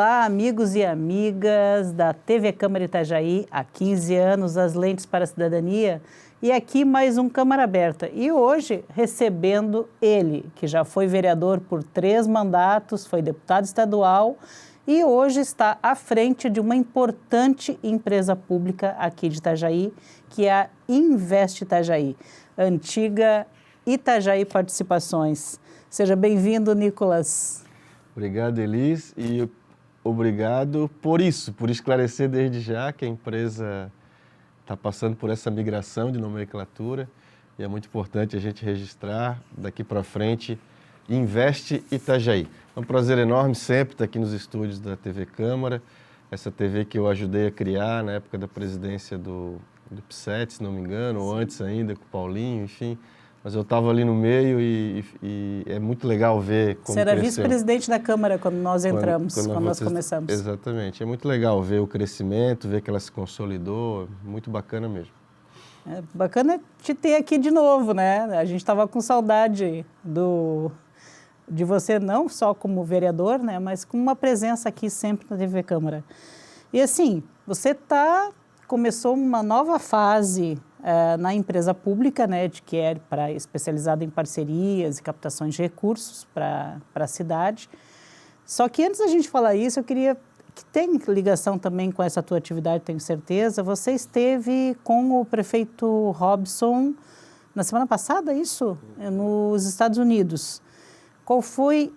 Olá, amigos e amigas da TV Câmara Itajaí, há 15 anos, as lentes para a cidadania, e aqui mais um Câmara Aberta. E hoje recebendo ele, que já foi vereador por 3 mandatos, foi deputado estadual e hoje está à frente de uma importante empresa pública aqui de Itajaí, que é a Invest Itajaí, antiga Itajaí Participações. Seja bem-vindo, Nicolas. Obrigado, Elis, e obrigado por isso, por esclarecer desde já que a empresa está passando por essa migração de nomenclatura e é muito importante a gente registrar daqui para frente Invest Itajaí. É um prazer enorme sempre estar aqui nos estúdios da TV Câmara, essa TV que eu ajudei a criar na época da presidência do PSET, se não me engano, ou antes ainda com o Paulinho, enfim. Mas eu estava ali no meio e é muito legal ver como Você era cresceu. vice-presidente da Câmara quando nós entramos, quando nós começamos. Exatamente. É muito legal ver o crescimento, ver que ela se consolidou. Muito bacana mesmo. É bacana te ter aqui de novo, né? A gente estava com saudade de você, não só como vereador, né? Mas com uma presença aqui sempre na TV Câmara. E assim, você começou uma nova fase na empresa pública, né, que é especializada em parcerias e captações de recursos para a cidade. Só que antes da gente falar isso, eu queria, que tem ligação também com essa tua atividade, tenho certeza, você esteve com o prefeito Robson na semana passada, isso? Nos Estados Unidos. Qual foi,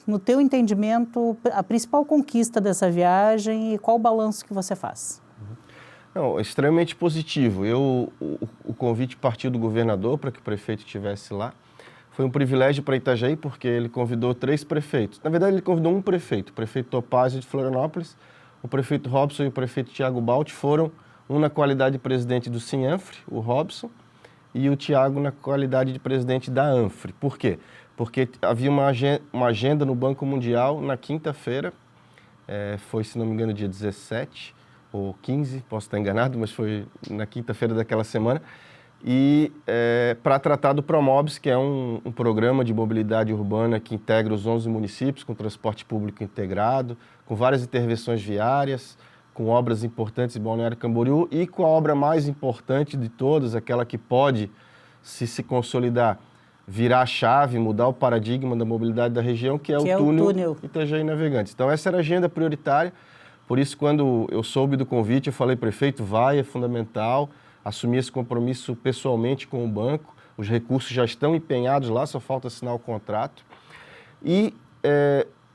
no teu entendimento, a principal conquista dessa viagem e qual o balanço que você faz? Não, extremamente positivo. O convite partiu do governador para que o prefeito estivesse lá. Foi um privilégio para Itajaí, porque ele convidou 3 prefeitos. Na verdade, ele convidou um prefeito, o prefeito Topázio de Florianópolis, o prefeito Robson e o prefeito Tiago Balti foram, um na qualidade de presidente do Sinanfre, o Robson, e o Tiago na qualidade de presidente da Anfre. Por quê? Porque havia uma agenda no Banco Mundial na quinta-feira, foi, se não me engano, dia 17, ou 15, posso estar enganado, mas foi na quinta-feira daquela semana, e para tratar do Promobis, que é um programa de mobilidade urbana que integra os 11 municípios, com transporte público integrado, com várias intervenções viárias, com obras importantes em Balneário Camboriú e com a obra mais importante de todas, aquela que pode, se consolidar, virar a chave, mudar o paradigma da mobilidade da região, que é o túnel Itajaí Navegantes. Então essa era a agenda prioritária. Por isso, quando eu soube do convite, eu falei, prefeito, vai, é fundamental, assumir esse compromisso pessoalmente com o banco, os recursos já estão empenhados lá, só falta assinar o contrato. E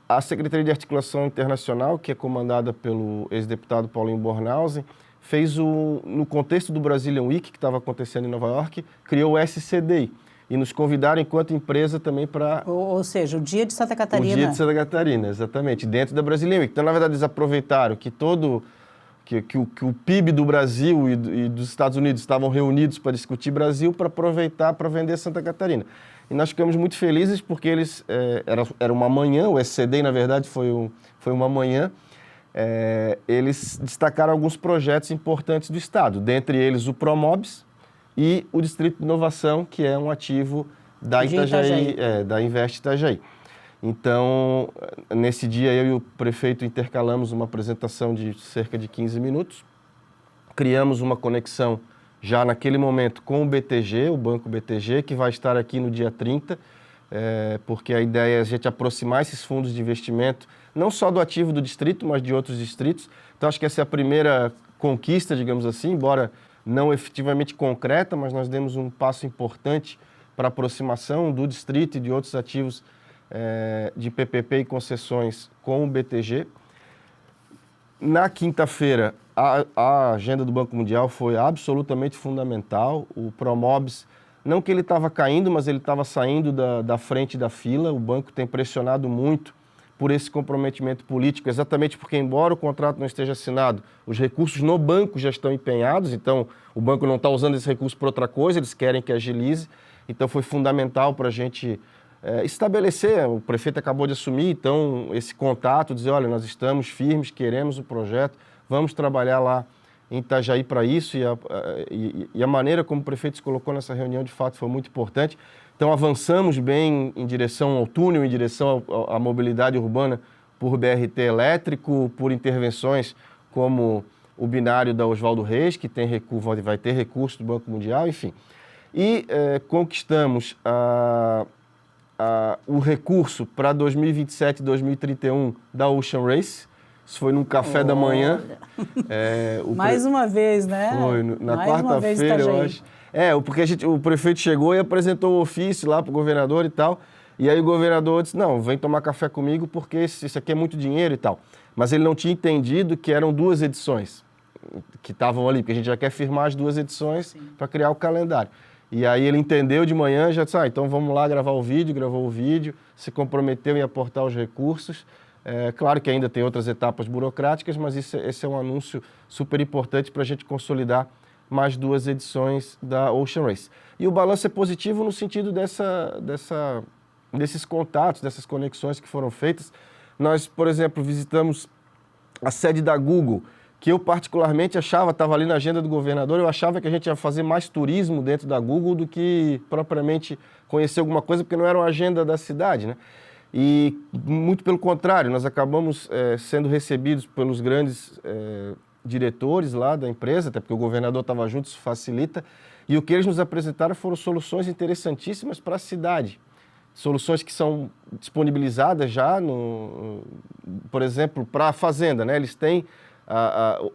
a Secretaria de Articulação Internacional, que é comandada pelo ex-deputado Paulinho Bornhausen, fez, no contexto do Brazilian Week, que estava acontecendo em Nova York, criou o SCDI. E nos convidaram enquanto empresa também para... Ou seja, o Dia de Santa Catarina. O Dia de Santa Catarina, exatamente, dentro da Brasilian Week. Então, na verdade, eles aproveitaram que o PIB do Brasil e dos Estados Unidos estavam reunidos para discutir Brasil, para aproveitar para vender Santa Catarina. E nós ficamos muito felizes porque eles... Era uma manhã, o SCD, na verdade, foi uma manhã. Eles destacaram alguns projetos importantes do Estado, dentre eles o Promobis, e o Distrito de Inovação, que é um ativo da Itajaí, da Invest Itajaí. Então, nesse dia, eu e o prefeito intercalamos uma apresentação de cerca de 15 minutos, criamos uma conexão já naquele momento com o BTG, o Banco BTG, que vai estar aqui no dia 30, porque a ideia é a gente aproximar esses fundos de investimento, não só do ativo do distrito, mas de outros distritos. Então, acho que essa é a primeira conquista, digamos assim, embora não efetivamente concreta, mas nós demos um passo importante para a aproximação do distrito e de outros ativos de PPP e concessões com o BTG. Na quinta-feira, a agenda do Banco Mundial foi absolutamente fundamental. O Promobis, não que ele estava caindo, mas ele estava saindo da frente da fila. O banco tem pressionado muito por esse comprometimento político, exatamente porque, embora o contrato não esteja assinado, os recursos no banco já estão empenhados, então o banco não está usando esse recurso para outra coisa, eles querem que agilize, então foi fundamental para a gente estabelecer, o prefeito acabou de assumir, então esse contato, dizer, olha, nós estamos firmes, queremos o projeto, vamos trabalhar lá em Itajaí para isso, e a maneira como o prefeito se colocou nessa reunião, de fato, foi muito importante. Então, avançamos bem em direção ao túnel, em direção à mobilidade urbana por BRT elétrico, por intervenções como o binário da Oswaldo Reis, que tem vai ter recurso do Banco Mundial, enfim. E conquistamos o recurso para 2027 e 2031 da Ocean Race. Isso foi num café da manhã. Mais uma vez, né? Foi, na quarta-feira, eu acho. Porque o prefeito chegou e apresentou o ofício lá para o governador e tal. E aí o governador disse, não, vem tomar café comigo porque isso aqui é muito dinheiro e tal. Mas ele não tinha entendido que eram 2 edições que estavam ali, porque a gente já quer firmar as 2 edições para criar o calendário. E aí ele entendeu de manhã, já disse, então vamos lá gravar o vídeo, gravou o vídeo, se comprometeu em aportar os recursos. Claro que ainda tem outras etapas burocráticas, mas esse é um anúncio super importante para a gente consolidar mais 2 edições da Ocean Race. E o balanço é positivo no sentido desses contatos, dessas conexões que foram feitas. Nós, por exemplo, visitamos a sede da Google, que eu particularmente achava, estava ali na agenda do governador, eu achava que a gente ia fazer mais turismo dentro da Google do que propriamente conhecer alguma coisa, porque não era uma agenda da cidade, né? E muito pelo contrário, nós acabamos sendo recebidos pelos grandes diretores lá da empresa, até porque o governador estava junto, isso facilita, e o que eles nos apresentaram foram soluções interessantíssimas para a cidade. Soluções que são disponibilizadas já, por exemplo, para a fazenda, né? Eles têm,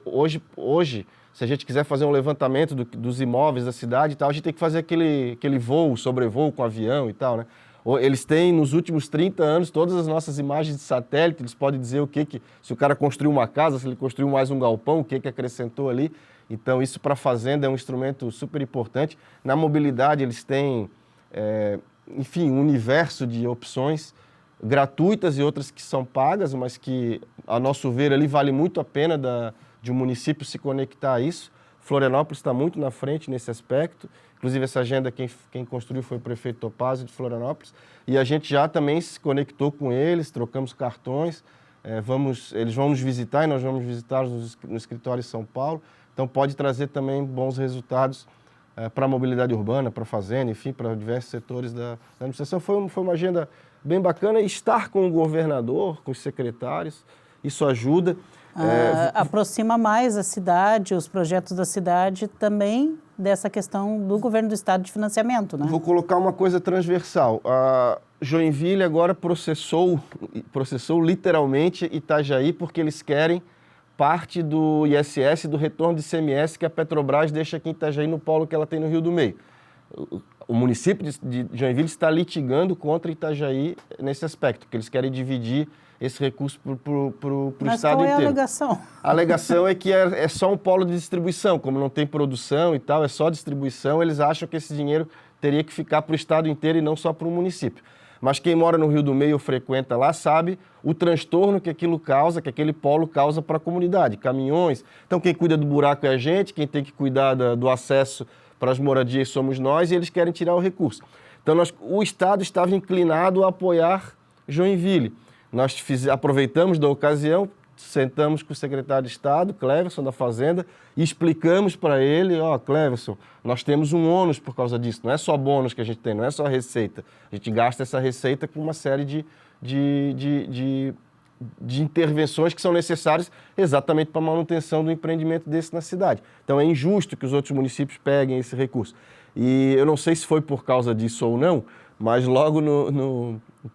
hoje, se a gente quiser fazer um levantamento dos imóveis da cidade e tal, a gente tem que fazer aquele voo, sobrevoo com avião e tal, né? Eles têm, nos últimos 30 anos, todas as nossas imagens de satélite, eles podem dizer se o cara construiu uma casa, se ele construiu mais um galpão, o que acrescentou ali. Então, isso para a fazenda é um instrumento super importante. Na mobilidade, eles têm, enfim, um universo de opções gratuitas e outras que são pagas, mas que, a nosso ver, ali vale muito a pena de um município se conectar a isso. Florianópolis está muito na frente nesse aspecto. Inclusive, essa agenda, quem construiu foi o prefeito Topazio de Florianópolis. E a gente já também se conectou com eles, trocamos cartões. Eles vão nos visitar e nós vamos visitá-los no escritório em São Paulo. Então, pode trazer também bons resultados para a mobilidade urbana, para a fazenda, enfim, para diversos setores da administração. Foi uma agenda bem bacana. E estar com o governador, com os secretários, isso ajuda. Aproxima mais a cidade, os projetos da cidade também dessa questão do governo do estado de financiamento, né? Vou colocar uma coisa transversal. A Joinville agora processou literalmente Itajaí porque eles querem parte do ISS, do retorno de ICMS que a Petrobras deixa aqui em Itajaí no polo que ela tem no Rio do Meio. O município de Joinville está litigando contra Itajaí nesse aspecto, porque eles querem dividir esse recurso para o estado inteiro. Mas qual é a alegação? A alegação é que é só um polo de distribuição, como não tem produção e tal, é só distribuição, eles acham que esse dinheiro teria que ficar para o estado inteiro e não só para o município. Mas quem mora no Rio do Meio ou frequenta lá sabe o transtorno que aquilo causa, que aquele polo causa para a comunidade, caminhões. Então quem cuida do buraco é a gente, quem tem que cuidar do acesso para as moradias somos nós e eles querem tirar o recurso. Então o estado estava inclinado a apoiar Joinville. Nós aproveitamos da ocasião, sentamos com o secretário de Estado, Cleverson, da Fazenda, e explicamos para ele, Cleverson, nós temos um ônus por causa disso, não é só bônus que a gente tem, não é só receita. A gente gasta essa receita com uma série de intervenções que são necessárias exatamente para a manutenção do empreendimento desse na cidade. Então é injusto que os outros municípios peguem esse recurso. E eu não sei se foi por causa disso ou não, mas logo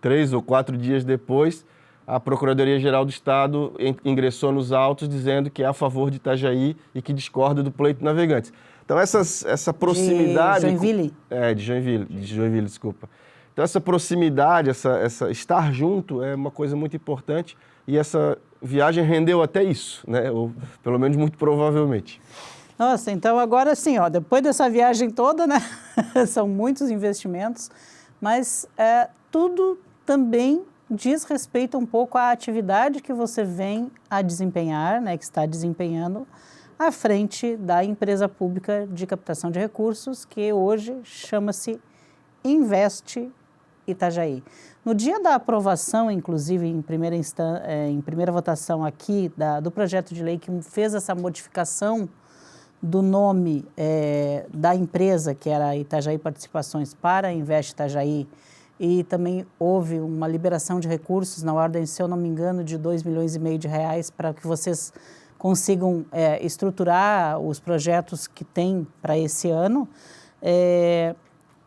3 ou 4 dias depois, a Procuradoria-Geral do Estado ingressou nos autos dizendo que é a favor de Itajaí e que discorda do pleito de Navegantes. Então, essa proximidade... De Joinville? De Joinville, desculpa. Então, essa proximidade, essa estar junto é uma coisa muito importante e essa viagem rendeu até isso, né? Ou, pelo menos, muito provavelmente. Nossa, então agora sim, depois dessa viagem toda, né? São muitos investimentos, mas tudo também diz respeito um pouco à atividade que você vem a desempenhar, né, que está desempenhando à frente da empresa pública de captação de recursos, que hoje chama-se Invest Itajaí. No dia da aprovação, inclusive em primeira votação aqui do projeto de lei que fez essa modificação do nome da empresa, que era Itajaí Participações, para Invest Itajaí, e também houve uma liberação de recursos na ordem, se eu não me engano, de 2,5 milhões de reais para que vocês consigam estruturar os projetos que tem para esse ano.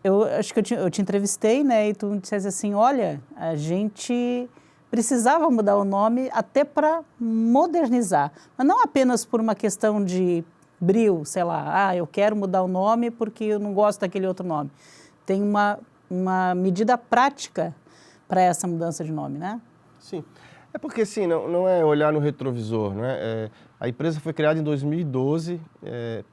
Eu acho que eu te entrevistei, né, e tu me disseste assim, olha, a gente precisava mudar o nome até para modernizar, mas não apenas por uma questão de brio, sei lá, eu quero mudar o nome porque eu não gosto daquele outro nome. Tem uma medida prática para essa mudança de nome, né? Sim. É porque, assim, não é olhar no retrovisor, né? A empresa foi criada em 2012,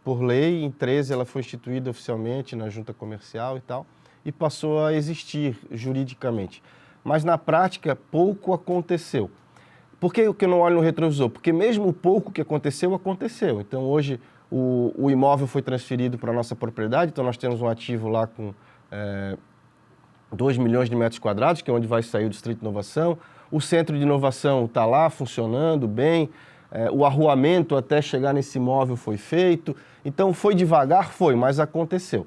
por lei, em 2013 ela foi instituída oficialmente na junta comercial e tal, e passou a existir juridicamente. Mas na prática, pouco aconteceu. Por que eu não olho no retrovisor? Porque mesmo o pouco que aconteceu, aconteceu. Então, hoje, o imóvel foi transferido para a nossa propriedade, então nós temos um ativo lá com 2 milhões de metros quadrados, que é onde vai sair o Distrito de Inovação. O Centro de Inovação está lá, funcionando bem. O arruamento até chegar nesse imóvel foi feito. Então, foi devagar? Foi, mas aconteceu.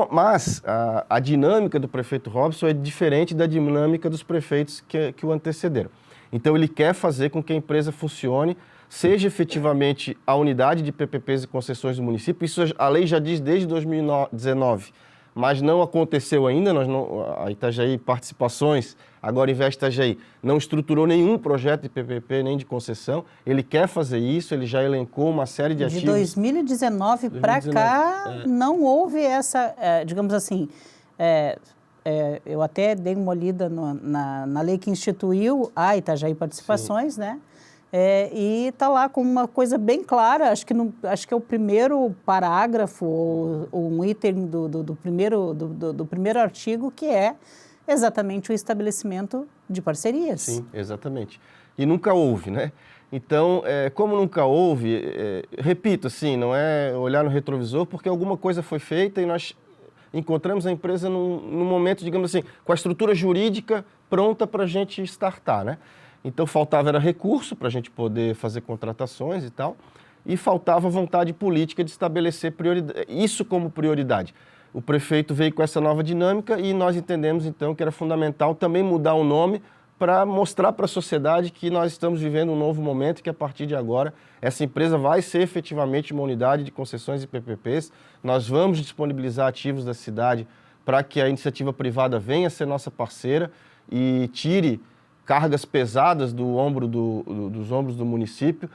Mas a dinâmica do prefeito Robson é diferente da dinâmica dos prefeitos que o antecederam. Então, ele quer fazer com que a empresa funcione, seja efetivamente a unidade de PPPs e concessões do município. Isso a lei já diz desde 2019, mas não aconteceu ainda. A Itajaí Participações, agora Investe Itajaí, não estruturou nenhum projeto de PPP nem de concessão. Ele quer fazer isso, ele já elencou uma série de ativos. De 2019 para cá, não houve essa, digamos assim, eu até dei uma olhada na lei que instituiu a Itajaí Participações, né? E está lá com uma coisa bem clara, acho que é o primeiro parágrafo, ou um item do primeiro artigo, que é exatamente o estabelecimento de parcerias. Sim, exatamente. E nunca houve, né? Então, como nunca houve, repito, assim, não é olhar no retrovisor, porque alguma coisa foi feita e nós encontramos a empresa num momento, digamos assim, com a estrutura jurídica pronta para a gente startar, né? Então, faltava era recurso para a gente poder fazer contratações e tal, e faltava vontade política de estabelecer isso como prioridade. O prefeito veio com essa nova dinâmica e nós entendemos, então, que era fundamental também mudar o nome para mostrar para a sociedade que nós estamos vivendo um novo momento e que, a partir de agora, essa empresa vai ser efetivamente uma unidade de concessões e PPPs. Nós vamos disponibilizar ativos da cidade para que a iniciativa privada venha ser nossa parceira e tire cargas pesadas dos ombros do município.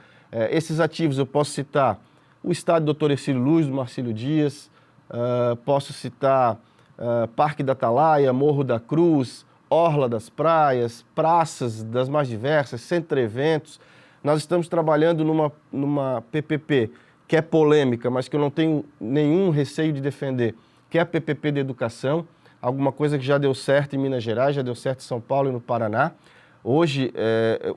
Esses ativos eu posso citar o estádio Dr. Ercílio Luz, do Marcílio Dias, posso citar Parque da Atalaia, Morro da Cruz, Orla das Praias, praças das mais diversas, centro de eventos. Nós estamos trabalhando numa PPP que é polêmica, mas que eu não tenho nenhum receio de defender, que é a PPP de educação, alguma coisa que já deu certo em Minas Gerais, já deu certo em São Paulo e no Paraná. Hoje,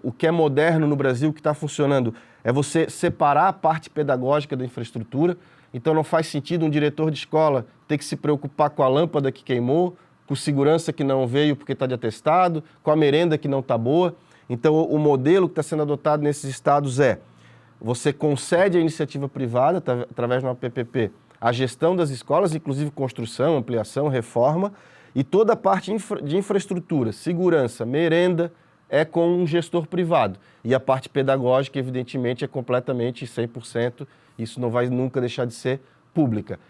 o que é moderno no Brasil, o que está funcionando, é você separar a parte pedagógica da infraestrutura. Então, não faz sentido um diretor de escola ter que se preocupar com a lâmpada que queimou, com segurança que não veio porque está de atestado, com a merenda que não está boa. Então, o modelo que está sendo adotado nesses estados você concede à iniciativa privada, através de uma PPP, a gestão das escolas, inclusive construção, ampliação, reforma, e toda a parte de infraestrutura, segurança, merenda, é com um gestor privado. E a parte pedagógica, evidentemente, é completamente 100%, isso não vai nunca deixar de ser pública.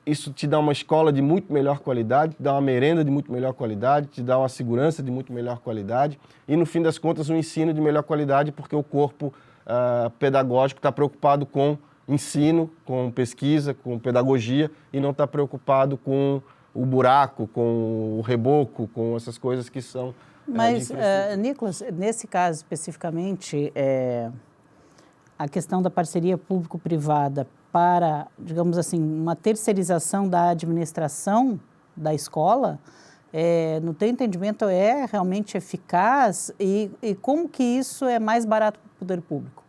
Isso te dá uma escola de muito melhor qualidade, te dá uma merenda de muito melhor qualidade, te dá uma segurança de muito melhor qualidade e, no fim das contas, um ensino de melhor qualidade, porque o corpo pedagógico está preocupado com ensino, com pesquisa, com pedagogia e não está preocupado com o buraco, com o reboco, com essas coisas que são... Mas, Nicolas, nesse caso especificamente, a questão da parceria público-privada para, digamos assim, uma terceirização da administração da escola, no teu entendimento, é realmente eficaz? E como que isso é mais barato para o poder público?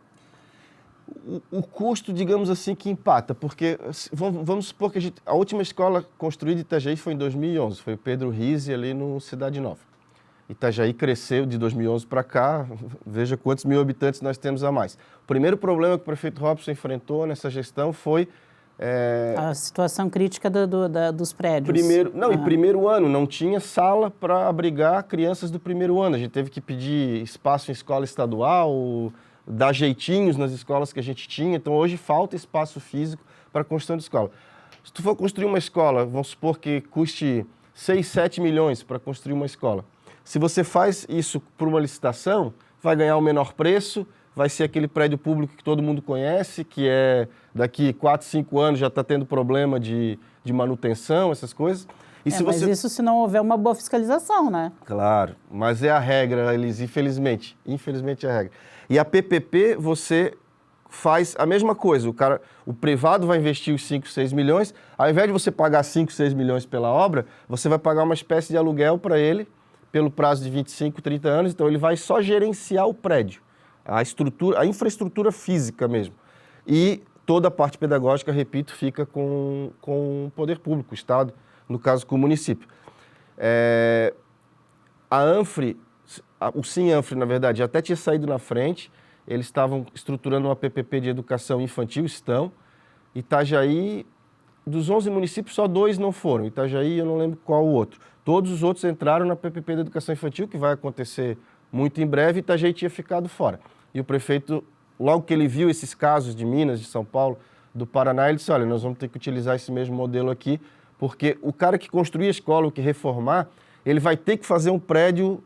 O custo, digamos assim, que empata, porque vamos supor que a última escola construída em Itajaí foi em 2011, foi o Pedro Rizzi ali no Cidade Nova. Itajaí cresceu de 2011 para cá, veja quantos mil habitantes nós temos a mais. O primeiro problema que o prefeito Robson enfrentou nessa gestão foi A situação crítica dos prédios. Em primeiro ano não tinha sala para abrigar crianças do primeiro ano. A gente teve que pedir espaço em escola estadual, dar jeitinhos nas escolas que a gente tinha. Então, hoje falta espaço físico para a construção de escola. Se tu for construir uma escola, vamos supor que custe 6, 7 milhões para construir uma escola. Se você faz isso por uma licitação, vai ganhar o menor preço, vai ser aquele prédio público que todo mundo conhece, que daqui 4, 5 anos já está tendo problema de manutenção, essas coisas. Mas isso se não houver uma boa fiscalização, né? Claro, mas é a regra, Elis, infelizmente. Infelizmente é a regra. E a PPP, você faz a mesma coisa. O privado vai investir os 5, 6 milhões, ao invés de você pagar 5, 6 milhões pela obra, você vai pagar uma espécie de aluguel para ele, pelo prazo de 25, 30 anos, então ele vai só gerenciar o prédio. A infraestrutura física mesmo. E toda a parte pedagógica, repito, fica com o poder público, o Estado, no caso com o município. A Anfre, o Sinanfre, na verdade, até tinha saído na frente, eles estavam estruturando uma PPP de educação infantil, Itajaí, dos 11 municípios, só 2 não foram. Itajaí, eu não lembro qual o outro. Todos os outros entraram na PPP de educação infantil, que vai acontecer muito em breve, e Itajaí tinha ficado fora. E o prefeito, logo que ele viu esses casos de Minas, de São Paulo, do Paraná, ele disse, olha, nós vamos ter que utilizar esse mesmo modelo aqui, porque o cara que construir a escola, o que reformar, ele vai ter que fazer um prédio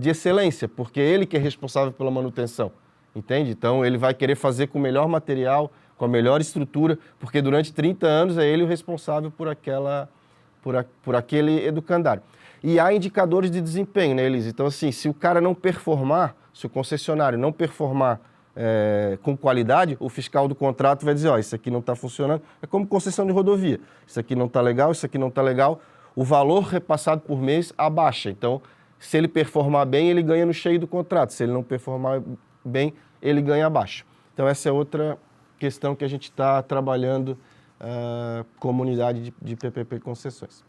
de excelência, porque é ele que é responsável pela manutenção, entende? Então, ele vai querer fazer com o melhor material, com a melhor estrutura, porque durante 30 anos é ele o responsável por aquele educandário. E há indicadores de desempenho, né, Elise? Então, assim, se o cara não performar, se o concessionário não performar com qualidade, o fiscal do contrato vai dizer, ó, isso aqui não está funcionando. É como concessão de rodovia. Isso aqui não está legal, isso aqui não está legal. O valor repassado por mês abaixa. Então, se ele performar bem, ele ganha no cheio do contrato. Se ele não performar bem, ele ganha abaixo. Então, essa é outra questão que a gente está trabalhando como unidade de PPP concessões.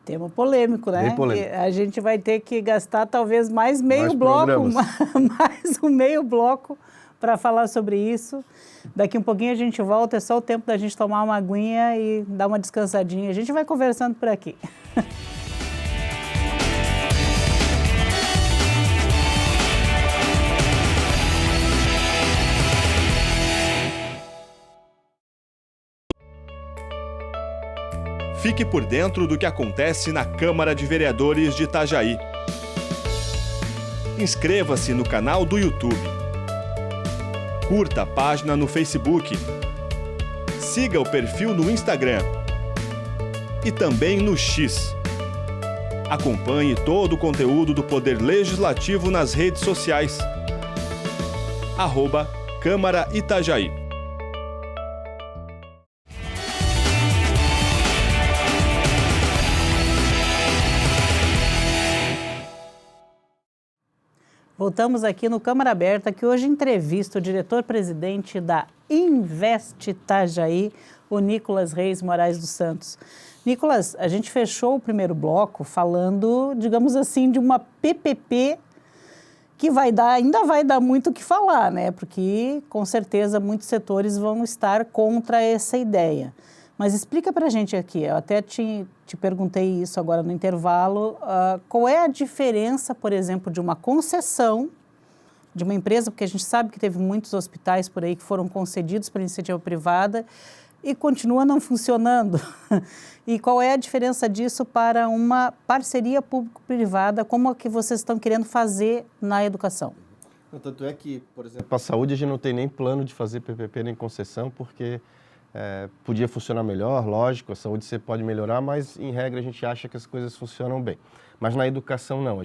Tema polêmico, né? Bem polêmico. E a gente vai ter que gastar talvez mais meio bloco, mais um meio bloco para falar sobre isso. Daqui um pouquinho a gente volta, é só o tempo da gente tomar uma aguinha e dar uma descansadinha. A gente vai conversando por aqui. Fique por dentro do que acontece na Câmara de Vereadores de Itajaí. Inscreva-se no canal do YouTube. Curta a página no Facebook. Siga o perfil no Instagram. E também no X. Acompanhe todo o conteúdo do Poder Legislativo nas redes sociais. @Câmara Itajaí. Voltamos aqui no Câmara Aberta, que hoje entrevista o diretor-presidente da Invest Itajaí, o Nicolas Reis Moraes dos Santos. Nicolas, a gente fechou o primeiro bloco falando, digamos assim, de uma PPP que ainda vai dar muito o que falar, né? Porque, com certeza, muitos setores vão estar contra essa ideia. Mas explica para a gente aqui, eu até te perguntei isso agora no intervalo, qual é a diferença, por exemplo, de uma concessão de uma empresa, porque a gente sabe que teve muitos hospitais por aí que foram concedidos para iniciativa privada e continua não funcionando. E qual é a diferença disso para uma parceria público-privada, como a que vocês estão querendo fazer na educação? Tanto é que, por exemplo, para a saúde a gente não tem nem plano de fazer PPP nem concessão, porque podia funcionar melhor, lógico, a saúde você pode melhorar, mas em regra a gente acha que as coisas funcionam bem. Mas na educação não, a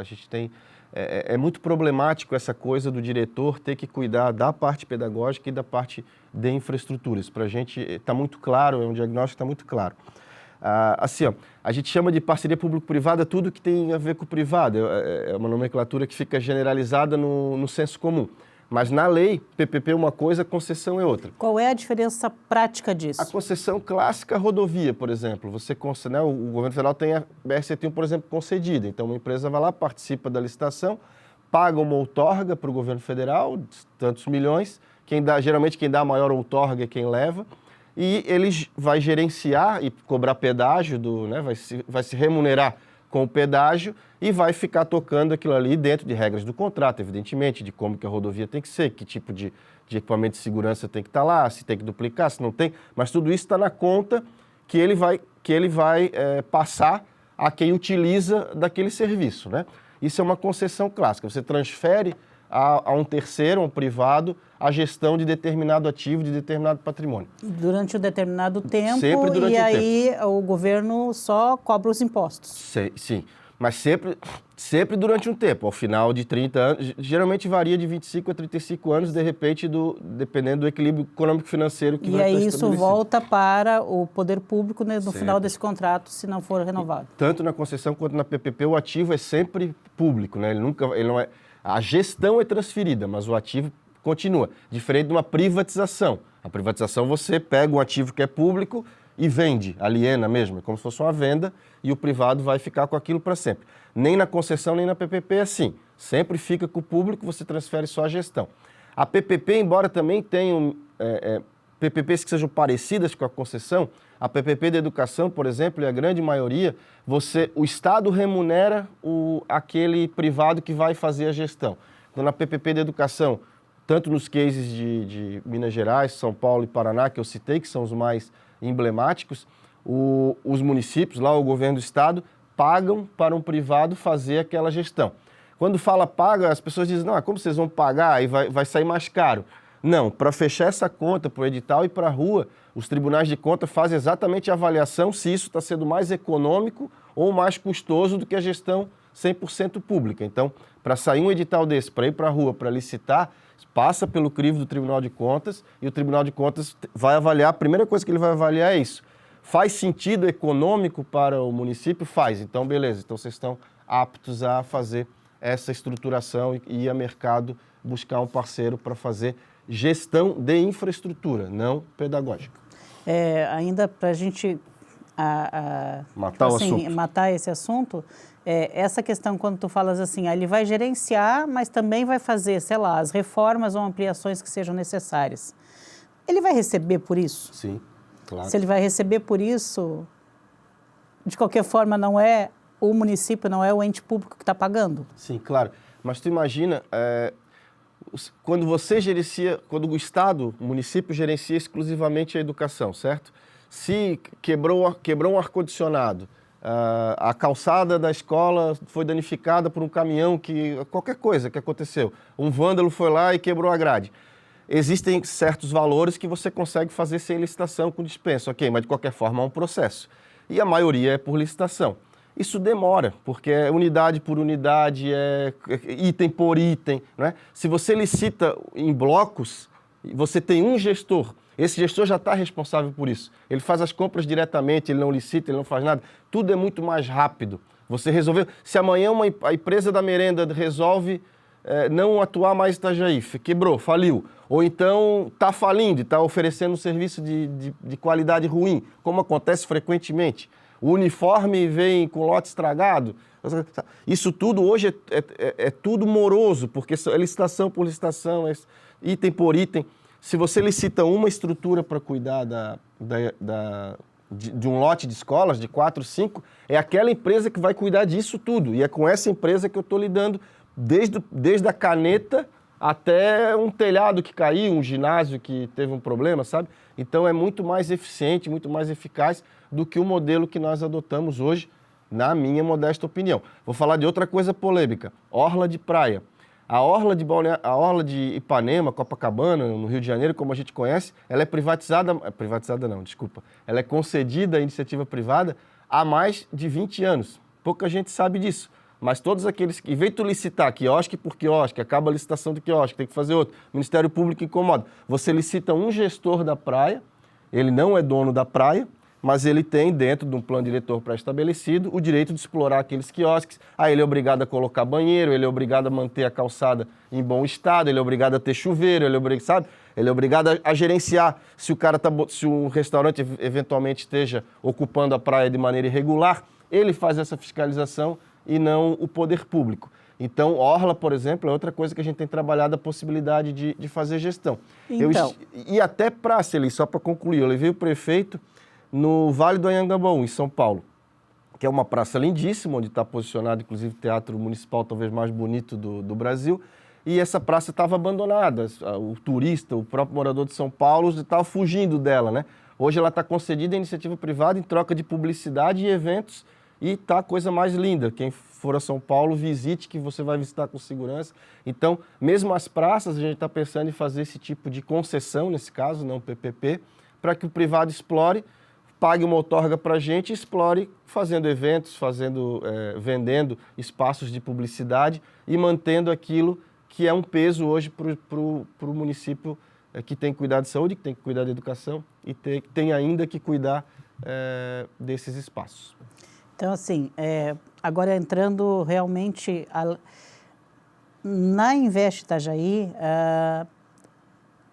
gente tem... É muito problemático essa coisa do diretor ter que cuidar da parte pedagógica e da parte de infraestruturas. Para a gente está muito claro, é um diagnóstico que está muito claro. Assim, ó, a gente chama de parceria público-privada tudo que tem a ver com o privado. É uma nomenclatura que fica generalizada no senso comum. Mas na lei, PPP é uma coisa, concessão é outra. Qual é a diferença prática disso? A concessão clássica, rodovia, por exemplo. Né, o governo federal tem a BR-101, por exemplo, concedida. Então, uma empresa vai lá, participa da licitação, paga uma outorga para o governo federal, tantos milhões. Geralmente, quem dá a maior outorga é quem leva. e ele vai gerenciar e cobrar pedágio, né, vai se remunerar com o pedágio e vai ficar tocando aquilo ali dentro de regras do contrato, evidentemente, de como que a rodovia tem que ser, que tipo de equipamento de segurança tem que estar lá, se tem que duplicar, se não tem, mas tudo isso está na conta que ele vai passar a quem utiliza daquele serviço, né? Isso é uma concessão clássica, você transfere a um terceiro, a um privado, a gestão de determinado ativo, de determinado patrimônio. Durante um determinado tempo, Sempre durante e o aí o governo só cobra os impostos. Sim, mas sempre durante um tempo. Ao final de 30 anos, geralmente varia de 25 a 35 anos, de repente, dependendo do equilíbrio econômico-financeiro que vai estar estabelecido. E aí isso volta para o poder público, né, no final desse contrato, se não for renovado. Tanto na concessão quanto na PPP, o ativo é sempre público, né? Ele não é, a gestão é transferida, mas o ativo continua. Diferente de uma privatização. A privatização você pega um ativo que é público e vende, aliena mesmo, é como se fosse uma venda, e o privado vai ficar com aquilo para sempre. Nem na concessão, nem na PPP é assim. Sempre fica com o público, você transfere só a gestão. A PPP, embora também tenham PPPs que sejam parecidas com a concessão, a PPP da educação, por exemplo, e a grande maioria, o Estado remunera aquele privado que vai fazer a gestão. Então, na PPP da educação, tanto nos cases de Minas Gerais, São Paulo e Paraná, que eu citei, que são os mais emblemáticos, os municípios, lá o governo do estado, pagam para um privado fazer aquela gestão. Quando fala paga, as pessoas dizem, não, como vocês vão pagar e vai sair mais caro? Não, para fechar essa conta para o edital e para a rua, os tribunais de conta fazem exatamente a avaliação se isso está sendo mais econômico ou mais custoso do que a gestão 100% pública. Então, para sair um edital desse, para ir para a rua, para licitar, passa pelo crivo do Tribunal de Contas e o Tribunal de Contas vai avaliar, a primeira coisa que ele vai avaliar é isso. Faz sentido econômico para o município? Faz. Então, beleza. Então, vocês estão aptos a fazer essa estruturação e ir a mercado buscar um parceiro para fazer gestão de infraestrutura, não pedagógica. Ainda para a gente matar esse assunto, essa questão, quando tu falas assim, ele vai gerenciar, mas também vai fazer, sei lá, as reformas ou ampliações que sejam necessárias. Ele vai receber por isso? Sim, claro. Se ele vai receber por isso, de qualquer forma, não é o município, não é o ente público que está pagando? Sim, claro. Mas tu imagina, quando o Estado, o município gerencia exclusivamente a educação, certo? Se quebrou um ar-condicionado, a calçada da escola foi danificada por um caminhão, qualquer coisa que aconteceu, um vândalo foi lá e quebrou a grade. Existem certos valores que você consegue fazer sem licitação, com dispensa, ok, mas de qualquer forma é um processo. E a maioria é por licitação. Isso demora, porque é unidade por unidade, é item por item, né? Se você licita em blocos, você tem um gestor, esse gestor já está responsável por isso. Ele faz as compras diretamente, ele não licita, ele não faz nada. Tudo é muito mais rápido. Você resolveu... Se amanhã a empresa da merenda resolve não atuar mais em Itajaí, quebrou, faliu, ou então está falindo e está oferecendo um serviço de qualidade ruim, como acontece frequentemente. O uniforme vem com lote estragado. Isso tudo hoje é tudo moroso, porque é licitação por licitação, é item por item. Se você licita uma estrutura para cuidar de um lote de escolas, de 4, 5, é aquela empresa que vai cuidar disso tudo. E é com essa empresa que eu estou lidando desde a caneta até um telhado que caiu, um ginásio que teve um problema, sabe? Então é muito mais eficiente, muito mais eficaz do que o modelo que nós adotamos hoje, na minha modesta opinião. Vou falar de outra coisa polêmica, orla de praia. A orla de Ipanema, Copacabana, no Rio de Janeiro, como a gente conhece, ela é ela é concedida à iniciativa privada há mais de 20 anos. Pouca gente sabe disso. Mas todos aqueles que, em vez de tu licitar quiosque por quiosque, acaba a licitação do quiosque, tem que fazer outro, o Ministério Público incomoda. Você licita um gestor da praia, ele não é dono da praia, mas ele tem, dentro de um plano diretor pré-estabelecido, o direito de explorar aqueles quiosques. Aí ele é obrigado a colocar banheiro, ele é obrigado a manter a calçada em bom estado, ele é obrigado a ter chuveiro, ele é obrigado a gerenciar se o restaurante eventualmente esteja ocupando a praia de maneira irregular, ele faz essa fiscalização e não o poder público. Então, orla, por exemplo, é outra coisa que a gente tem trabalhado, a possibilidade de fazer gestão. Então. E até praça, ali, só para concluir, eu levei o prefeito no Vale do Anhangabaú, em São Paulo, que é uma praça lindíssima, onde está posicionado, inclusive, o teatro municipal talvez mais bonito do Brasil, e essa praça estava abandonada. O turista, o próprio morador de São Paulo, estava fugindo dela, né? Hoje ela está concedida à iniciativa privada em troca de publicidade e eventos, e está a coisa mais linda. Quem for a São Paulo, visite, que você vai visitar com segurança. Então, mesmo as praças, a gente está pensando em fazer esse tipo de concessão, nesse caso, não PPP, para que o privado explore, pague uma outorga para a gente e explore fazendo eventos, vendendo espaços de publicidade e mantendo aquilo que é um peso hoje para o município que tem que cuidar de saúde, que tem que cuidar da educação e tem ainda que cuidar desses espaços. Então, assim, agora entrando realmente na Invest Itajaí,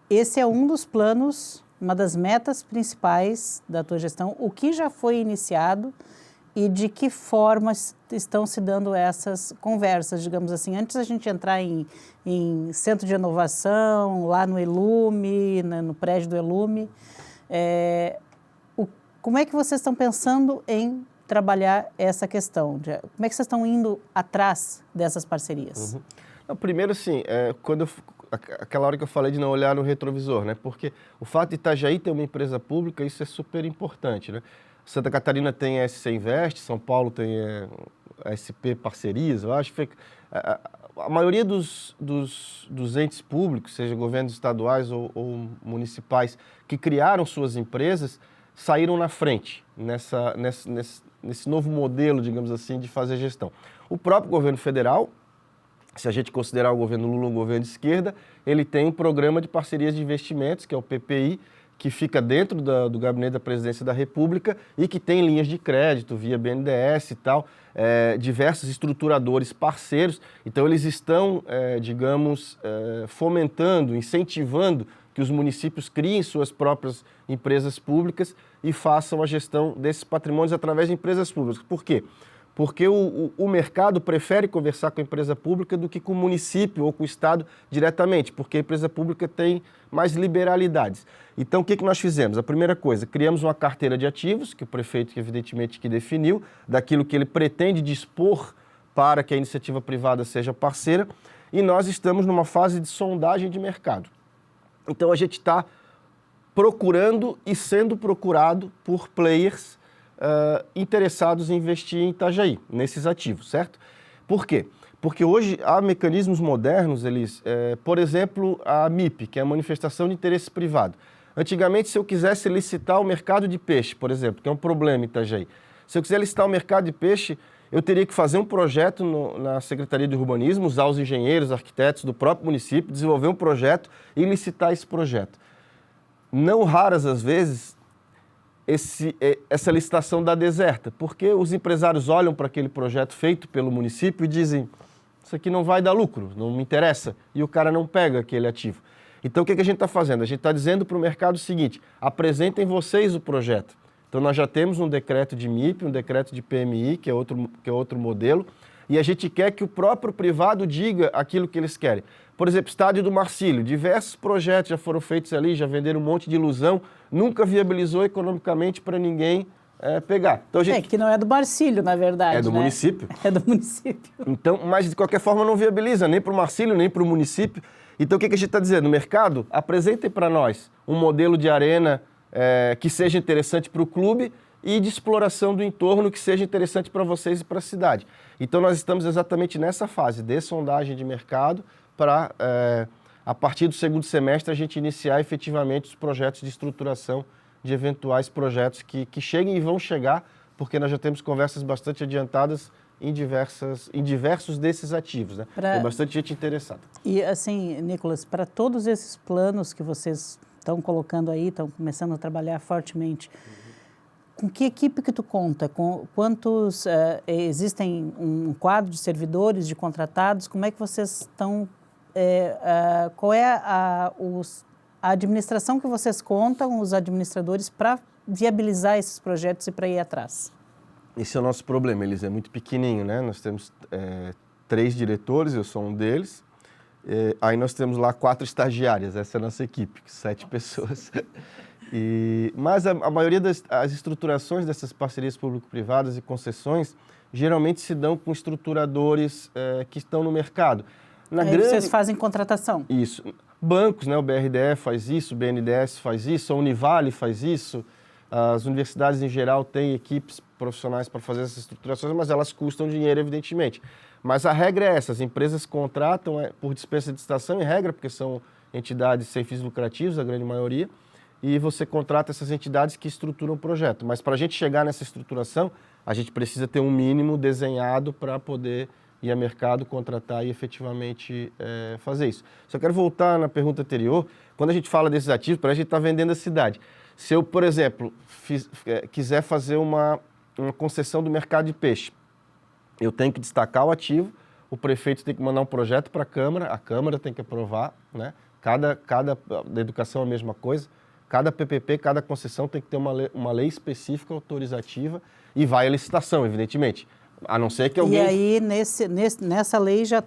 esse é um dos planos, uma das metas principais da tua gestão, o que já foi iniciado e de que forma estão se dando essas conversas, digamos assim, antes da gente entrar em centro de inovação, lá no Elume, no prédio do Elume, como é que vocês estão pensando em trabalhar essa questão? Como é que vocês estão indo atrás dessas parcerias? Uhum. Não, primeiro, assim, aquela hora que eu falei de não olhar no retrovisor, né? Porque o fato de Itajaí ter uma empresa pública, isso é super importante, né? Santa Catarina tem a SC Invest, São Paulo tem a SP Parcerias, eu acho que a maioria dos entes públicos, seja governos estaduais ou municipais, que criaram suas empresas, saíram na frente nesse novo modelo, digamos assim, de fazer gestão. O próprio governo federal, se a gente considerar o governo Lula um governo de esquerda, ele tem um programa de parcerias de investimentos, que é o PPI, que fica dentro do gabinete da presidência da República e que tem linhas de crédito via BNDES e tal, diversos estruturadores parceiros. Então, eles estão, fomentando, incentivando que os municípios criem suas próprias empresas públicas e façam a gestão desses patrimônios através de empresas públicas. Por quê? Porque o mercado prefere conversar com a empresa pública do que com o município ou com o Estado diretamente, porque a empresa pública tem mais liberalidades. Então, o que nós fizemos? A primeira coisa, criamos uma carteira de ativos, que o prefeito, evidentemente, que definiu, daquilo que ele pretende dispor para que a iniciativa privada seja parceira, e nós estamos numa fase de sondagem de mercado. Então, a gente está procurando e sendo procurado por players interessados em investir em Itajaí, nesses ativos, certo? Por quê? Porque hoje há mecanismos modernos, por exemplo, a MIP, que é a manifestação de interesse privado. Antigamente, se eu quisesse licitar o mercado de peixe, por exemplo, que é um problema em Itajaí, se eu quiser licitar o mercado de peixe, eu teria que fazer um projeto na Secretaria de Urbanismo, usar os engenheiros, arquitetos do próprio município, desenvolver um projeto e licitar esse projeto. Não raras as vezes, essa licitação dá deserta, porque os empresários olham para aquele projeto feito pelo município e dizem: isso aqui não vai dar lucro, não me interessa, e o cara não pega aquele ativo. Então, o que a gente está fazendo? A gente está dizendo para o mercado o seguinte: apresentem vocês o projeto. Então, nós já temos um decreto de MIP, um decreto de PMI, que é outro modelo, e a gente quer que o próprio privado diga aquilo que eles querem. Por exemplo, Estádio do Marcílio, diversos projetos já foram feitos ali, já venderam um monte de ilusão, nunca viabilizou economicamente para ninguém pegar. Então, que não é do Marcílio, na verdade. É do município. É do município. Então, mas de qualquer forma não viabiliza, nem para o Marcílio, nem para o município. Então, o que a gente está dizendo? No mercado, apresentem para nós um modelo de arena que seja interessante para o clube e de exploração do entorno que seja interessante para vocês e para a cidade. Então, nós estamos exatamente nessa fase de sondagem de mercado para, a partir do segundo semestre, a gente iniciar efetivamente os projetos de estruturação de eventuais projetos que cheguem e vão chegar, porque nós já temos conversas bastante adiantadas em diversos desses ativos, né? Tem bastante gente interessada. E assim, Nicolas, para todos esses planos que vocês estão colocando aí, estão começando a trabalhar fortemente, com que equipe que tu conta? Com quantos existem um quadro de servidores, de contratados? Como é que vocês estão? Qual é a administração que vocês contam, os administradores, para viabilizar esses projetos e para ir atrás? Esse é o nosso problema, Elis, é muito pequenininho, né? Nós temos 3 diretores, eu sou um deles. Aí nós temos lá 4 estagiárias, essa é a nossa equipe, 7 pessoas. Mas a maioria das estruturações dessas parcerias público-privadas e concessões geralmente se dão com estruturadores que estão no mercado. Vocês fazem contratação? Isso. Bancos, né? O BRDE faz isso, o BNDES faz isso, a Univale faz isso. As universidades, em geral, têm equipes profissionais para fazer essas estruturações, mas elas custam dinheiro, evidentemente. Mas a regra é essa, as empresas contratam por dispensa de licitação, em regra, porque são entidades sem fins lucrativos, a grande maioria, e você contrata essas entidades que estruturam o projeto. Mas para a gente chegar nessa estruturação, a gente precisa ter um mínimo desenhado para poder ir a mercado, contratar e efetivamente fazer isso. Só quero voltar na pergunta anterior. Quando a gente fala desses ativos, para a gente estar vendendo a cidade. Se eu, por exemplo, quiser fazer uma concessão do mercado de peixe, eu tenho que destacar o ativo, o prefeito tem que mandar um projeto para a Câmara tem que aprovar, né? Da educação é a mesma coisa, cada PPP, cada concessão tem que ter uma lei específica autorizativa e vai à licitação, evidentemente. A não ser que alguém... E aí, nessa lei já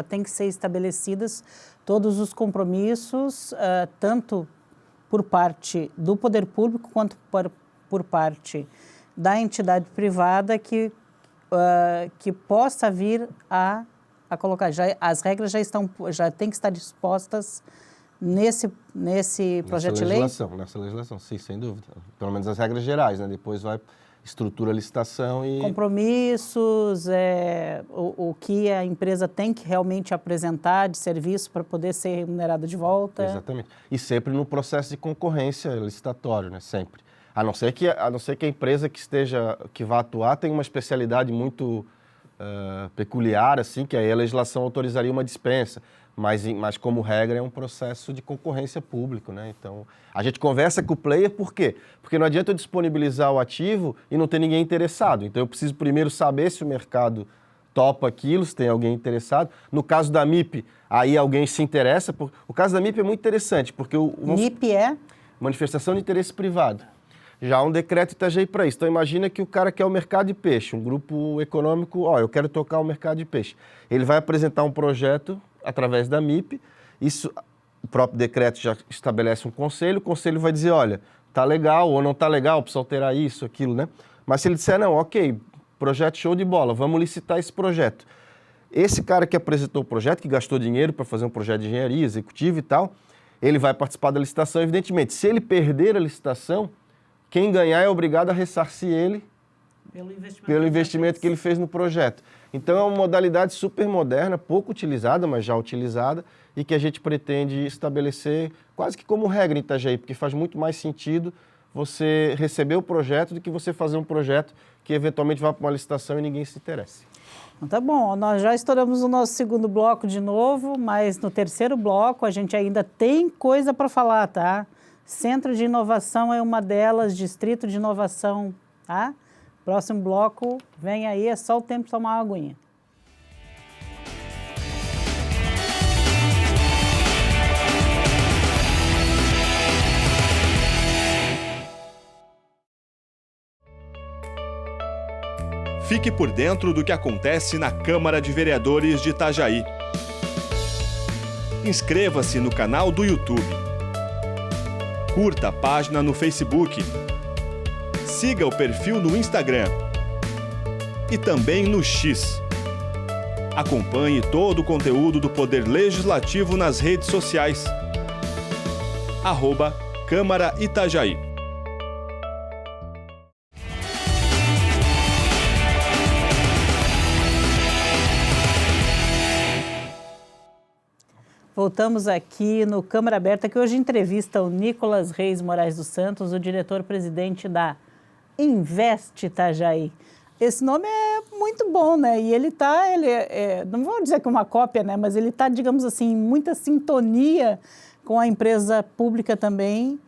tem que ser estabelecidos todos os compromissos, tanto por parte do poder público quanto por parte da entidade privada que possa vir a colocar. As regras já têm que estar dispostas nesse projeto de lei? Nessa legislação, sim, sem dúvida. Pelo menos as regras gerais, né? Depois vai estrutura a licitação e... Compromissos, o que a empresa tem que realmente apresentar de serviço para poder ser remunerada de volta. Exatamente. E sempre no processo de concorrência licitatório, né? Sempre. A não ser que a empresa que vá atuar tenha uma especialidade muito peculiar, assim, que aí a legislação autorizaria uma dispensa. Mas como regra, é um processo de concorrência público, né? Então, a gente conversa com o player, por quê? Porque não adianta eu disponibilizar o ativo e não ter ninguém interessado. Então, eu preciso primeiro saber se o mercado topa aquilo, se tem alguém interessado. No caso da MIP, aí alguém se interessa. O caso da MIP é muito interessante, porque MIP é? Manifestação de interesse privado. Já há um decreto Itajaí para isso. Então, imagina que o cara quer o mercado de peixe, um grupo econômico, eu quero tocar o mercado de peixe. Ele vai apresentar um projeto através da MIP, o próprio decreto já estabelece um conselho, o conselho vai dizer, olha, tá legal ou não tá legal, precisa alterar isso, aquilo, né? Mas se ele disser, não, ok, projeto show de bola, vamos licitar esse projeto. Esse cara que apresentou o projeto, que gastou dinheiro para fazer um projeto de engenharia, executivo e tal, ele vai participar da licitação, evidentemente. Se ele perder a licitação, quem ganhar é obrigado a ressarcir ele pelo investimento que ele fez no projeto. Então, é uma modalidade super moderna, pouco utilizada, mas já utilizada, e que a gente pretende estabelecer quase que como regra em Itajaí, porque faz muito mais sentido você receber o projeto do que você fazer um projeto que eventualmente vá para uma licitação e ninguém se interesse. Então, tá bom, nós já estouramos o nosso segundo bloco de novo, mas no terceiro bloco a gente ainda tem coisa para falar, tá? Centro de Inovação é uma delas, Distrito de Inovação, tá? Próximo bloco, vem aí, é só o tempo de tomar uma aguinha. Fique por dentro do que acontece na Câmara de Vereadores de Itajaí. Inscreva-se no canal do YouTube. Curta a página no Facebook. Siga o perfil no Instagram e também no X. Acompanhe todo o conteúdo do Poder Legislativo nas redes sociais. @Câmara Itajaí. Voltamos aqui no Câmara Aberta, que hoje entrevista o Nicolas Reis Moraes dos Santos, o diretor-presidente da Invest Itajaí. Esse nome é muito bom, né? E não vou dizer que é uma cópia, né? Mas ele está, digamos assim, em muita sintonia com a empresa pública também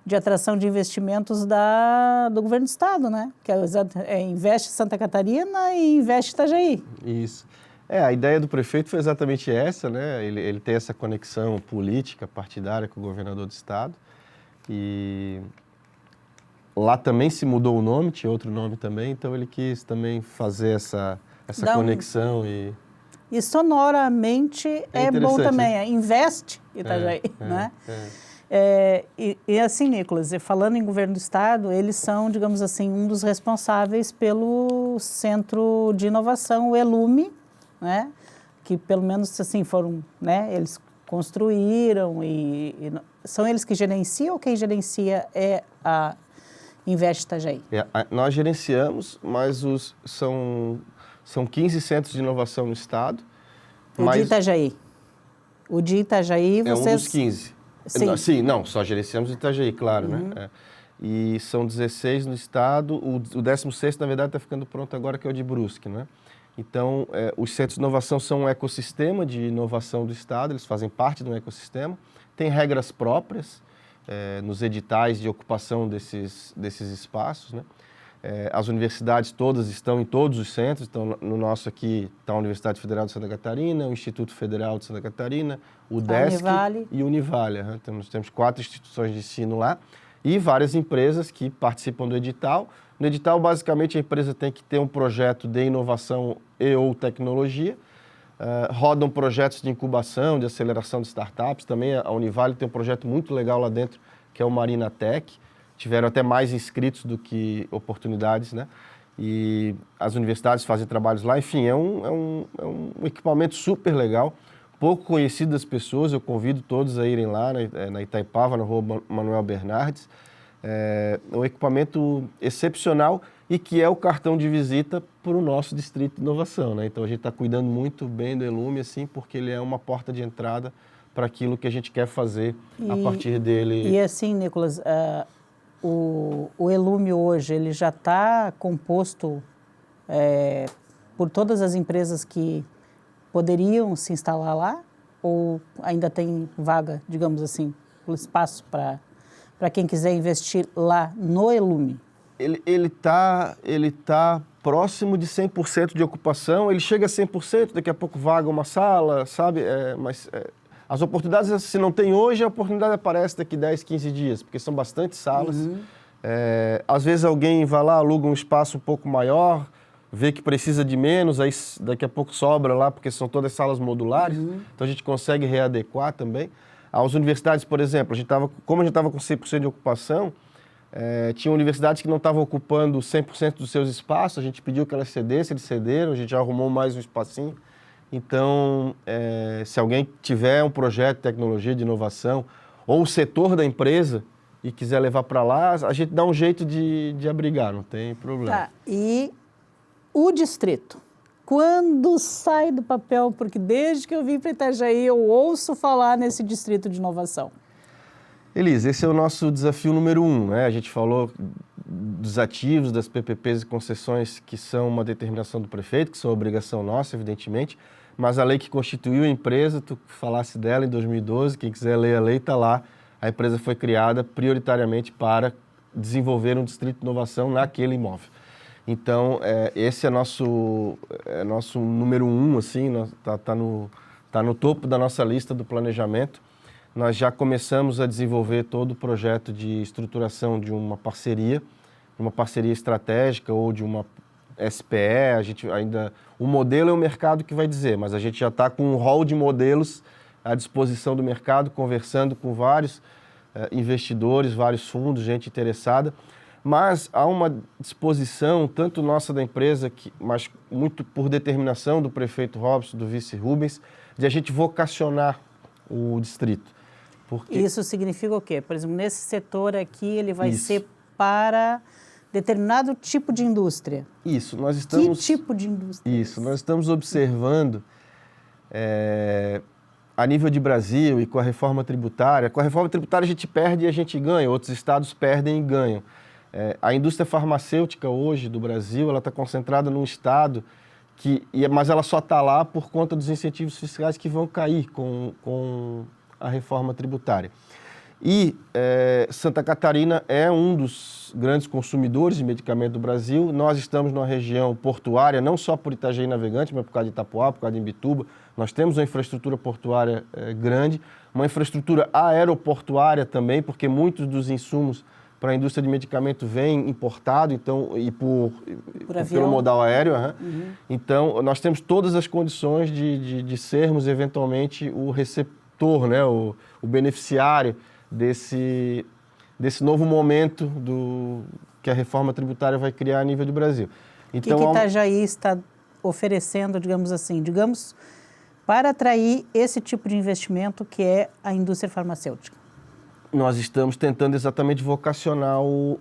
de atração de investimentos do governo do estado, né? Que é Invest Santa Catarina e Invest Itajaí. Isso. A ideia do prefeito foi exatamente essa, né? Ele tem essa conexão política, partidária com o governador do estado. E lá também se mudou o nome, tinha outro nome também, então ele quis também fazer essa conexão. E sonoramente é bom interessante, também. né? Investe Itajaí, né? E assim, Nicolas, falando em governo do estado, eles são, digamos assim, um dos responsáveis pelo Centro de Inovação, o ELUME, né? Que pelo menos assim foram, né? Eles construíram e são eles que gerenciam ou quem gerencia é a Investe Itajaí? Nós gerenciamos, mas são 15 centros de inovação no estado. O de Itajaí? O de Itajaí, vocês... É um dos 15. Sim, não, só gerenciamos o Itajaí, claro, né? E são 16 no estado, o 16º, na verdade, está ficando pronto agora, que é o de Brusque, né? Então, os centros de inovação são um ecossistema de inovação do estado, eles fazem parte de um ecossistema, tem regras próprias nos editais de ocupação desses espaços, né? As universidades todas estão em todos os centros, então no nosso aqui está a Universidade Federal de Santa Catarina, o Instituto Federal de Santa Catarina, o DESC e o Univale. Né? Temos 4 instituições de ensino lá e várias empresas que participam do edital. No edital, basicamente, a empresa tem que ter um projeto de inovação e ou tecnologia. Rodam projetos de incubação, de aceleração de startups. Também a Univale tem um projeto muito legal lá dentro, que é o Marina Tech. Tiveram até mais inscritos do que oportunidades, né? E as universidades fazem trabalhos lá. Enfim, é um equipamento super legal, pouco conhecido das pessoas. Eu convido todos a irem lá, na Itaipava, na rua Manuel Bernardes. É um equipamento excepcional e que é o cartão de visita para o nosso distrito de inovação, né? Então, a gente está cuidando muito bem do ELUME, assim, porque ele é uma porta de entrada para aquilo que a gente quer fazer a partir dele. E assim, Nicolas... O ELUME hoje, ele já está composto por todas as empresas que poderiam se instalar lá? Ou ainda tem vaga, digamos assim, espaço para quem quiser investir lá no ELUME? Ele tá próximo de 100% de ocupação, ele chega a 100%, daqui a pouco vaga uma sala, sabe? As oportunidades, se não tem hoje, a oportunidade aparece daqui 10, 15 dias, porque são bastante salas. Às vezes alguém vai lá, aluga um espaço um pouco maior, vê que precisa de menos, aí daqui a pouco sobra lá, porque são todas salas modulares, então a gente consegue readequar também. As universidades, por exemplo, como a gente estava com 100% de ocupação, tinha universidades que não estavam ocupando 100% dos seus espaços, a gente pediu que elas cedessem, eles cederam, a gente já arrumou mais um espacinho. Então, se alguém tiver um projeto de tecnologia, de inovação, ou o setor da empresa e quiser levar para lá, a gente dá um jeito de abrigar, não tem problema. Tá, e o distrito? Quando sai do papel? Porque desde que eu vim para Itajaí, eu ouço falar nesse distrito de inovação. Elisa, esse é o nosso desafio número 1, né? A gente falou dos ativos, das PPPs e concessões que são uma determinação do prefeito, que são obrigação nossa, evidentemente, mas a lei que constituiu a empresa, tu falasse dela em 2012, quem quiser ler a lei está lá, a empresa foi criada prioritariamente para desenvolver um distrito de inovação naquele imóvel. Então, esse é nosso número 1, assim, tá no topo da nossa lista do planejamento. Nós já começamos a desenvolver todo o projeto de estruturação de uma parceria estratégica ou de uma SPE. O modelo é o mercado que vai dizer, mas a gente já está com um rol de modelos à disposição do mercado, conversando com vários investidores, vários fundos, gente interessada. Mas há uma disposição, tanto nossa da empresa, mas muito por determinação do prefeito Robson, do vice Rubens, de a gente vocacionar o distrito. Porque... Isso significa o quê? Por exemplo, nesse setor aqui, ele vai ser para determinado tipo de indústria. Isso, nós estamos... Que tipo de indústria? Isso, nós estamos observando, a nível de Brasil e com a reforma tributária. Com a reforma tributária a gente perde e a gente ganha, outros estados perdem e ganham. A indústria farmacêutica hoje do Brasil, ela está concentrada num estado mas ela só está lá por conta dos incentivos fiscais que vão cair com a reforma tributária. E Santa Catarina é um dos grandes consumidores de medicamento do Brasil. Nós estamos numa região portuária, não só por Itajaí Navegante, mas por causa de Itapuá, por causa de Imbituba. Nós temos uma infraestrutura portuária grande, uma infraestrutura aeroportuária também, porque muitos dos insumos para a indústria de medicamento vem importado, então, pelo modal aéreo. Então, nós temos todas as condições de sermos, eventualmente, o receptor, né, o beneficiário desse novo momento que a reforma tributária vai criar a nível do Brasil. Então, o que Itajaí está oferecendo, digamos assim, para atrair esse tipo de investimento que é a indústria farmacêutica? Nós estamos tentando exatamente vocacionar o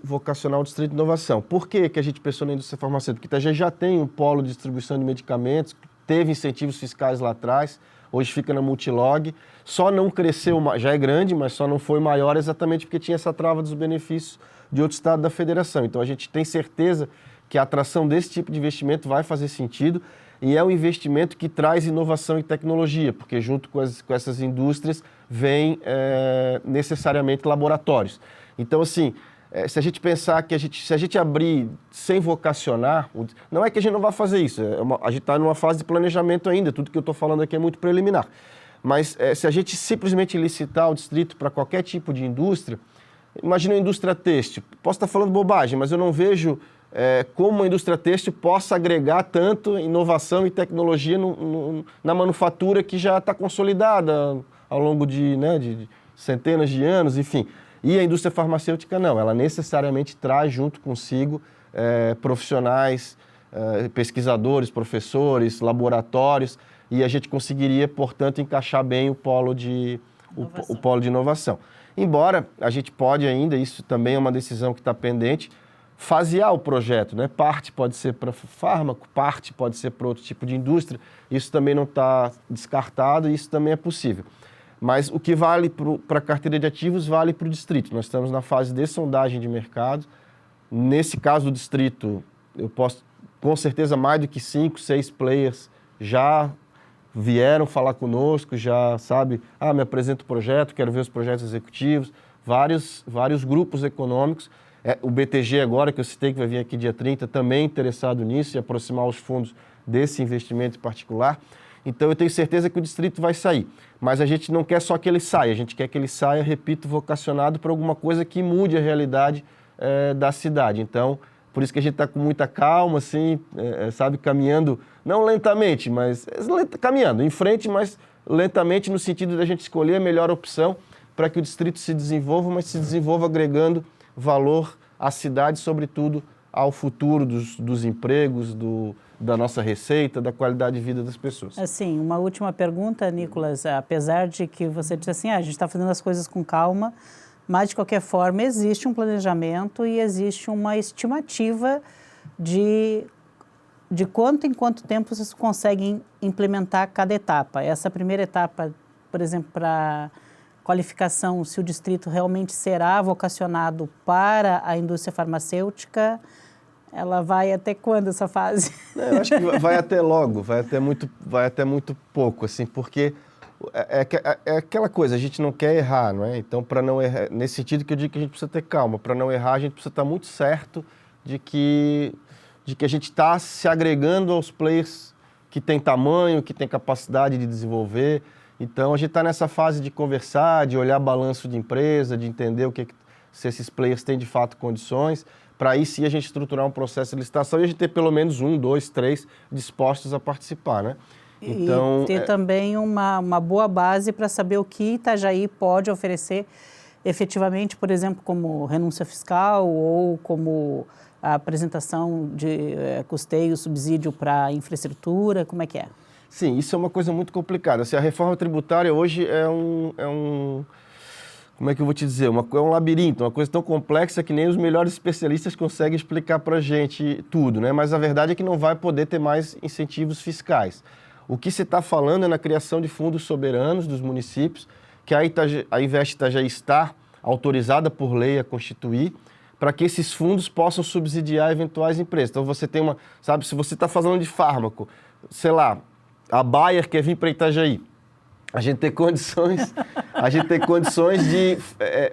Distrito de Inovação. Por que a gente pensou na indústria farmacêutica? Porque Itajaí já tem um polo de distribuição de medicamentos, teve incentivos fiscais lá atrás, hoje fica na Multilog, só não cresceu, já é grande, mas só não foi maior exatamente porque tinha essa trava dos benefícios de outro estado da federação. Então a gente tem certeza que a atração desse tipo de investimento vai fazer sentido e é um investimento que traz inovação e tecnologia, porque junto com essas indústrias vem necessariamente laboratórios. Então, assim, se a gente pensar que se a gente abrir sem vocacionar, não é que a gente não vai fazer isso, a gente está numa fase de planejamento ainda, tudo que eu estou falando aqui é muito preliminar. Mas se a gente simplesmente licitar o distrito para qualquer tipo de indústria, imagina a indústria têxtil, posso estar falando bobagem, mas eu não vejo como a indústria têxtil possa agregar tanto inovação e tecnologia na manufatura que já está consolidada ao longo de centenas de anos, enfim. E a indústria farmacêutica não, ela necessariamente traz junto consigo profissionais, pesquisadores, professores, laboratórios, e a gente conseguiria, portanto, encaixar bem o polo de inovação. Embora a gente pode ainda, isso também é uma decisão que está pendente, fasear o projeto, né? Parte pode ser para fármaco, parte pode ser para outro tipo de indústria, isso também não está descartado e isso também é possível. Mas o que vale para a carteira de ativos vale para o distrito. Nós estamos na fase de sondagem de mercado. Nesse caso do distrito, eu posso, com certeza, mais do que 5, 6 players já vieram falar conosco, já sabe, me apresenta o projeto, quero ver os projetos executivos, vários grupos econômicos. O BTG agora, que eu citei, que vai vir aqui dia 30, também interessado nisso e aproximar os fundos desse investimento em particular. Então, eu tenho certeza que o distrito vai sair. Mas a gente não quer só que ele saia, a gente quer que ele saia, repito, vocacionado para alguma coisa que mude a realidade da cidade. Então, por isso que a gente está com muita calma, assim, sabe, caminhando, não lentamente, mas caminhando em frente, mas lentamente no sentido da gente escolher a melhor opção para que o distrito se desenvolva, mas se desenvolva agregando valor à cidade, sobretudo ao futuro dos empregos, da nossa receita, da qualidade de vida das pessoas. Assim, uma última pergunta, Nicolas. Apesar de que você disse assim, a gente está fazendo as coisas com calma, mas, de qualquer forma, existe um planejamento e existe uma estimativa de quanto em quanto tempo vocês conseguem implementar cada etapa. Essa primeira etapa, por exemplo, para qualificação, se o distrito realmente será vocacionado para a indústria farmacêutica, ela vai até quando essa fase? Eu acho que vai até logo, vai até muito pouco, assim, porque é aquela coisa, a gente não quer errar, não é? Então, para não errar, nesse sentido que eu digo que a gente precisa ter calma, para não errar, a gente precisa estar muito certo de que a gente está se agregando aos players que têm tamanho, que têm capacidade de desenvolver. Então, a gente está nessa fase de conversar, de olhar balanço de empresa, de entender se esses players têm de fato condições, para aí sim a gente estruturar um processo de licitação e a gente ter pelo menos 1, 2, 3 dispostos a participar, né? Então, e ter também uma boa base para saber o que Itajaí pode oferecer efetivamente, por exemplo, como renúncia fiscal ou como a apresentação de custeio, subsídio para infraestrutura, como é que é? Sim, isso é uma coisa muito complicada. Assim, a reforma tributária hoje é um como é que eu vou te dizer? É um labirinto, uma coisa tão complexa que nem os melhores especialistas conseguem explicar para a gente tudo, né? Mas a verdade é que não vai poder ter mais incentivos fiscais. O que se está falando é na criação de fundos soberanos dos municípios, que a Invest Itajaí está autorizada por lei a constituir, para que esses fundos possam subsidiar eventuais empresas. Então você tem se você está falando de fármaco, sei lá, a Bayer quer vir para Itajaí, a gente tem condições de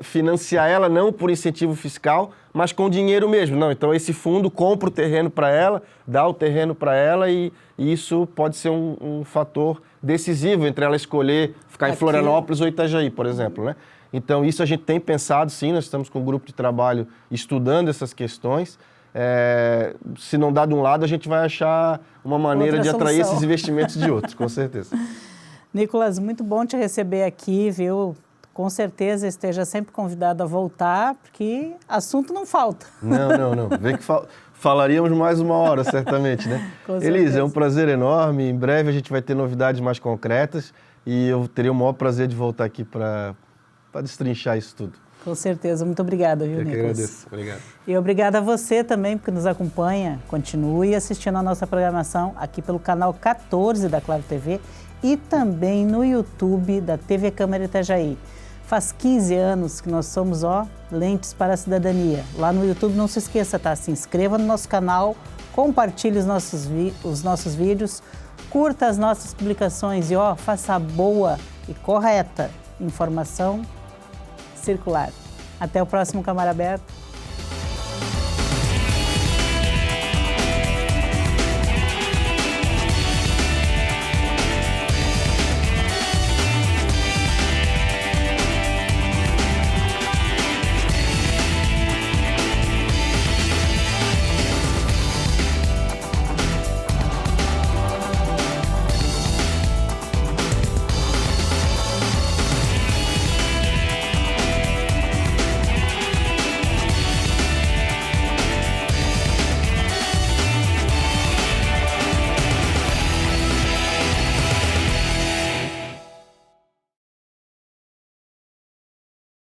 financiar ela não por incentivo fiscal, mas com dinheiro mesmo. Não, então esse fundo compra o terreno para ela, dá o terreno para ela e isso pode ser um fator decisivo entre ela escolher ficar em Florianópolis ou Itajaí, por exemplo, né? Então, isso a gente tem pensado, sim, nós estamos com um grupo de trabalho estudando essas questões. Se não dá de um lado, a gente vai achar uma maneira de atrair esses investimentos de outros, com certeza. Nicolas, muito bom te receber aqui, viu? Com certeza esteja sempre convidado a voltar, porque assunto não falta. Não. Vê que falaríamos mais uma hora, certamente, né? Elisa, é um prazer enorme. Em breve a gente vai ter novidades mais concretas e eu teria o maior prazer de voltar aqui para destrinchar isso tudo. Com certeza. Muito obrigada, viu, Nicolas? Eu que agradeço. Obrigado. E obrigada a você também, porque nos acompanha. Continue assistindo a nossa programação aqui pelo canal 14 da Claro TV e também no YouTube da TV Câmara Itajaí. Faz 15 anos que nós somos, Lentes para a Cidadania. Lá no YouTube, não se esqueça, tá? Se inscreva no nosso canal, compartilhe os nossos vídeos, curta as nossas publicações e, faça a boa e correta informação circular. Até o próximo Câmara Aberta.